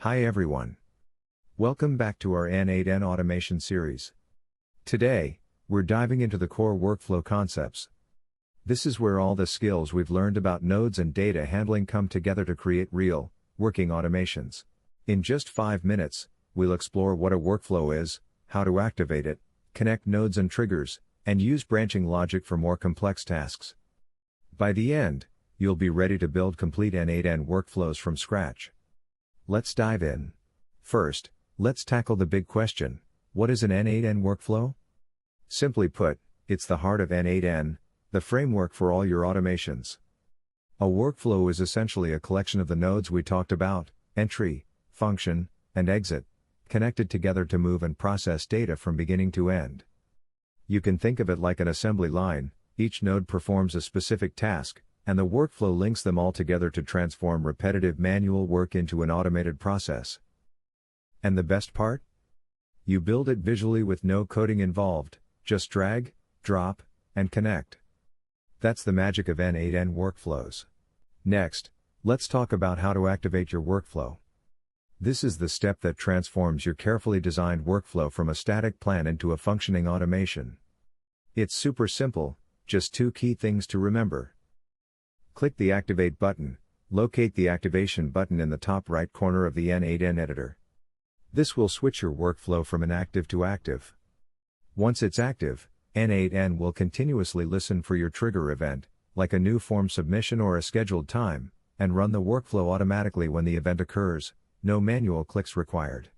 Hi everyone. Welcome back to our N8N automation series. Today, we're diving into the core workflow concepts. This is where all the skills we've learned about nodes and data handling come together to create real, working automations. In just 5 minutes, we'll explore what a workflow is, how to activate it, connect nodes and triggers, and use branching logic for more complex tasks. By the end, you'll be ready to build complete N8N workflows from scratch. Let's dive in. First, let's tackle the big question: what is an N8N workflow? Simply put, it's the heart of N8N, the framework for all your automations. A workflow is essentially a collection of the nodes we talked about: entry, function, and exit, connected together to move and process data from beginning to end. You can think of it like an assembly line. Each node performs a specific task, and the workflow links them all together to transform repetitive manual work into an automated process. And the best part? You build it visually with no coding involved, just drag, drop, and connect. That's the magic of N8N workflows. Next, let's talk about how to activate your workflow. This is the step that transforms your carefully designed workflow from a static plan into a functioning automation. It's super simple, just 2 key things to remember. Click the Activate button, locate the Activation button in the top right corner of the N8N editor. This will switch your workflow from inactive to active. Once it's active, N8N will continuously listen for your trigger event, like a new form submission or a scheduled time, and run the workflow automatically when the event occurs, no manual clicks required.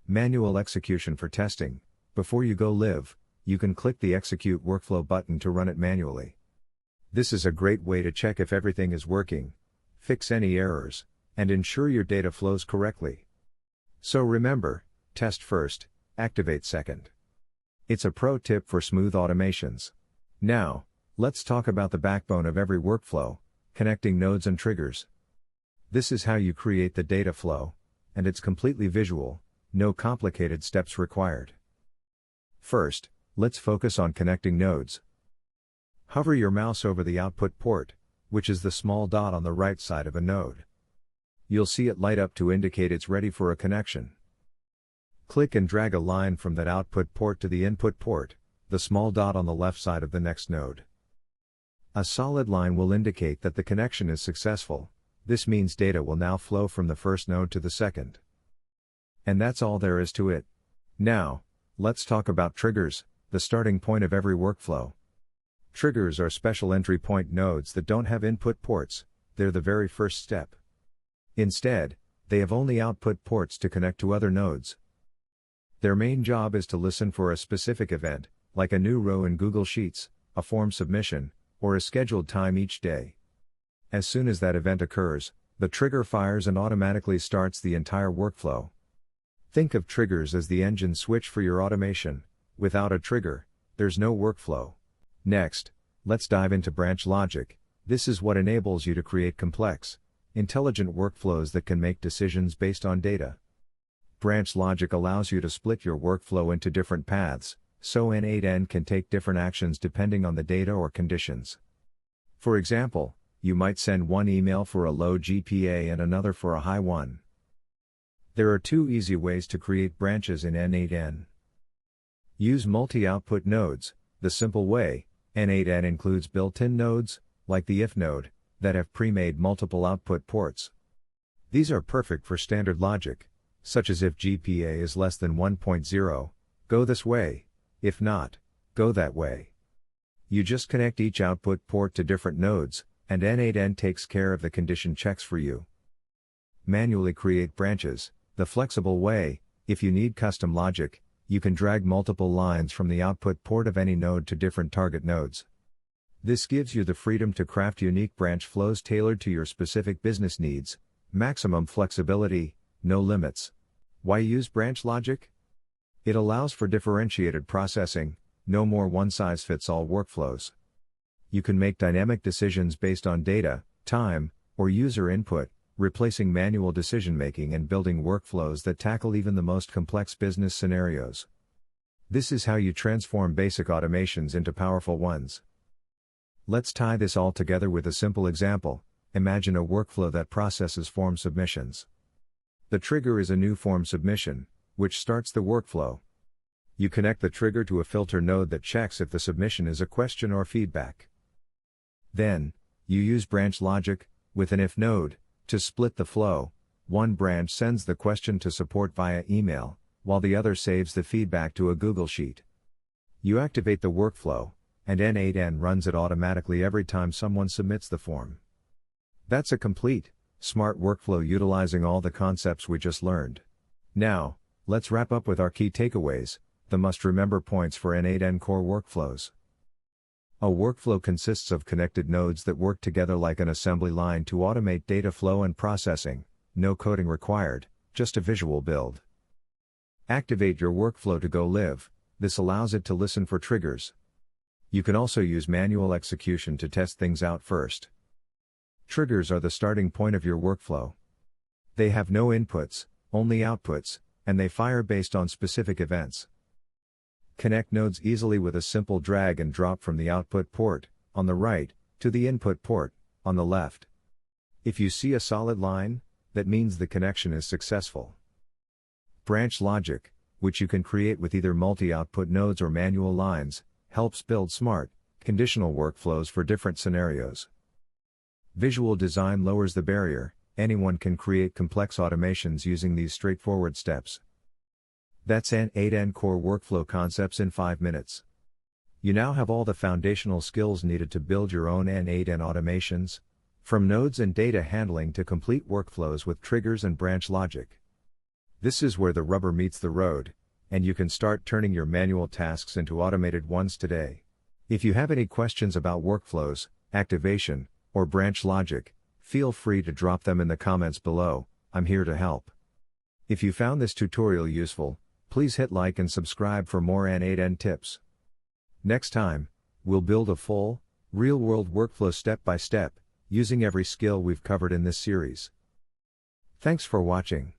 Manual execution for testing: before you go live, you can click the Execute Workflow button to run it manually. This is a great way to check if everything is working, fix any errors, and ensure your data flows correctly. So remember, test first, activate second. It's a pro tip for smooth automations. Now, let's talk about the backbone of every workflow: connecting nodes and triggers. This is how you create the data flow, and it's completely visual, no complicated steps required. First, let's focus on connecting nodes. Hover your mouse over the output port, which is the small dot on the right side of a node. You'll see it light up to indicate it's ready for a connection. Click and drag a line from that output port to the input port, the small dot on the left side of the next node. A solid line will indicate that the connection is successful. This means data will now flow from the first node to the second. And that's all there is to it. Now, let's talk about triggers, the starting point of every workflow. Triggers are special entry point nodes that don't have input ports. They're the very first step. Instead, they have only output ports to connect to other nodes. Their main job is to listen for a specific event, like a new row in Google Sheets, a form submission, or a scheduled time each day. As soon as that event occurs, the trigger fires and automatically starts the entire workflow. Think of triggers as the engine switch for your automation. Without a trigger, there's no workflow. Next, let's dive into branch logic. This is what enables you to create complex, intelligent workflows that can make decisions based on data. Branch logic allows you to split your workflow into different paths, so N8N can take different actions depending on the data or conditions. For example, you might send one email for a low GPA and another for a high one. There are 2 easy ways to create branches in N8N. Use multi-output nodes. The simple way: N8N includes built-in nodes, like the if node, that have pre-made multiple output ports. These are perfect for standard logic, such as if GPA is less than 1.0, go this way; if not, go that way. You just connect each output port to different nodes, and N8N takes care of the condition checks for you. Manually create branches, the flexible way: if you need custom logic, you can drag multiple lines from the output port of any node to different target nodes. This gives you the freedom to craft unique branch flows tailored to your specific business needs. Maximum flexibility, no limits. Why use branch logic? It allows for differentiated processing, no more one-size-fits-all workflows. You can make dynamic decisions based on data, time, or user input, replacing manual decision-making and building workflows that tackle even the most complex business scenarios. This is how you transform basic automations into powerful ones. Let's tie this all together with a simple example. Imagine a workflow that processes form submissions. The trigger is a new form submission, which starts the workflow. You connect the trigger to a filter node that checks if the submission is a question or feedback. Then, you use branch logic, with an if node, to split the flow. One branch sends the question to support via email, while the other saves the feedback to a Google Sheet. You activate the workflow, and N8N runs it automatically every time someone submits the form. That's a complete, smart workflow utilizing all the concepts we just learned. Now, let's wrap up with our key takeaways, the must-remember points for N8N core workflows. A workflow consists of connected nodes that work together like an assembly line to automate data flow and processing, no coding required, just a visual build. Activate your workflow to go live, this allows it to listen for triggers. You can also use manual execution to test things out first. Triggers are the starting point of your workflow. They have no inputs, only outputs, and they fire based on specific events. Connect nodes easily with a simple drag and drop from the output port, on the right, to the input port, on the left. If you see a solid line, that means the connection is successful. Branch logic, which you can create with either multi-output nodes or manual lines, helps build smart, conditional workflows for different scenarios. Visual design lowers the barrier, anyone can create complex automations using these straightforward steps. That's N8N core workflow concepts in 5 minutes. You now have all the foundational skills needed to build your own N8N automations, from nodes and data handling to complete workflows with triggers and branch logic. This is where the rubber meets the road, and you can start turning your manual tasks into automated ones today. If you have any questions about workflows, activation, or branch logic, feel free to drop them in the comments below. I'm here to help. If you found this tutorial useful, please hit like and subscribe for more N8N tips. Next time, we'll build a full, real-world workflow step by step, using every skill we've covered in this series. Thanks for watching.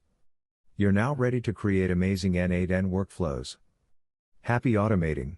You're now ready to create amazing N8N workflows. Happy automating!